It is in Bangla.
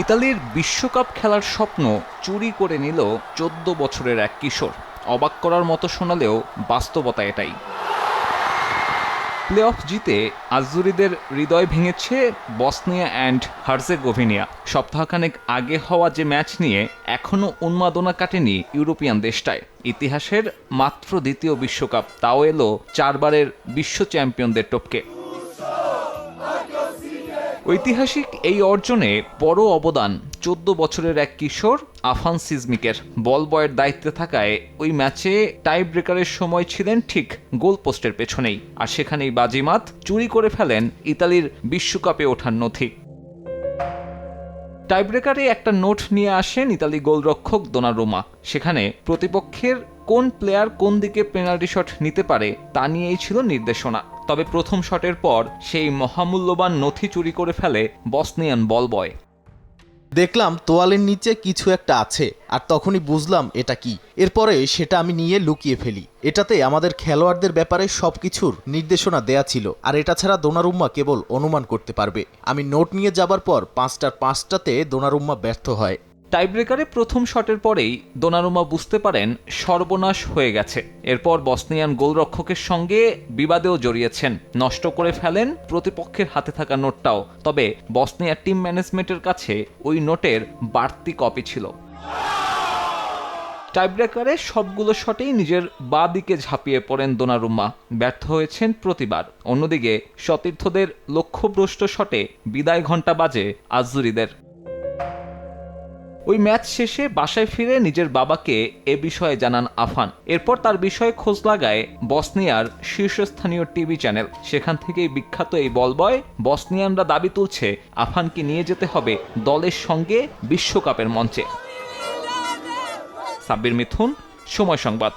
ইতালির বিশ্বকাপ খেলার স্বপ্ন চুরি করে নিল ১৪ বছরের এক কিশোর। অবাক করার মতো শোনালেও বাস্তবতা এটাই। প্লে অফ জিতে আজ্জুরিদের হৃদয় ভেঙেছে বসনিয়া অ্যান্ড হার্জেগোভিনা। সপ্তাহখানেক আগে হওয়া যে ম্যাচ নিয়ে এখনও উন্মাদনা কাটেনি ইউরোপিয়ান দেশটায়। ইতিহাসের মাত্র দ্বিতীয় বিশ্বকাপ, তাও এলো ৪ বারের বিশ্ব চ্যাম্পিয়নদের টপকে। ঐতিহাসিক এই অর্জনে বড় অবদান ১৪ বছরের এক কিশোর আফান সিজমিকের। বল বয়ের দায়িত্বে থাকায় ওই ম্যাচে টাই ব্রেকারের সময় ছিলেন ঠিক গোল পোস্টের পেছনেই, আর সেখানেই বাজিমাত চুরি করে ফেলেন ইতালির বিশ্বকাপে ওঠার নথি। টাইব্রেকারে একটা নোট নিয়ে আসেন ইতালি গোলরক্ষক দোনারুমা। সেখানে প্রতিপক্ষের কোন প্লেয়ার কোন দিকে পেনাল্টি শট নিতে পারে তা নিয়েই ছিল নির্দেশনা। তবে প্রথম শটের পর সেই মহামূল্যবান নথি চুরি করে ফেলে বসনিয়ান বল বয়। দেখলাম তোয়ালের নিচে কিছু একটা আছে, আর তখনই বুঝলাম এটা কি। এরপরে সেটা আমি নিয়ে লুকিয়ে ফেলি। এটাতে আমাদের খেলোয়াড়দের ব্যাপারে সবকিছুর নির্দেশনা দেয়া ছিল, আর এটা ছাড়া দোনারুম্মা কেবল অনুমান করতে পারবে। আমি নোট নিয়ে যাবার পর ৫টার ৫টাতে দোনারুম্মা ব্যর্থ হয়। টাইব্রেকারে প্রথম শটের পরেই দোনারুমা বুঝতে পারেন সর্বনাশ হয়ে গেছে। এরপর বসনিয়ান গোলরক্ষকের সঙ্গে বিবাদেও জড়িয়েছেন, নষ্ট করে ফেলেন প্রতিপক্ষের হাতে থাকা নোটটাও। তবে বসনিয়ার টিম ম্যানেজমেন্টের কাছে ওই নোটের বাড়তি কপি ছিল। টাইব্রেকারে সবগুলো শটেই নিজের বাঁ দিকে ঝাঁপিয়ে পড়েন দোনারুম্মা। ব্যর্থ হয়েছেন প্রতিবার। অন্যদিকে সতীর্থদের লক্ষ্যভ্রষ্ট শটে বিদায় ঘণ্টা বাজে আজ্জুরিদের। ওই ম্যাচ শেষে বাসায় ফিরে নিজের বাবাকে এ বিষয়ে জানান আফান। এরপর তার বিষয়ে খোঁজ লাগায় বসনিয়ার শীর্ষস্থানীয় টিভি চ্যানেল। সেখান থেকেই বিখ্যাত এই বলবয়। বসনিয়ানরা দাবি তুলছে আফানকে নিয়ে যেতে হবে দলের সঙ্গে বিশ্বকাপের মঞ্চে। সাব্বির মিথুন, সময় সংবাদ।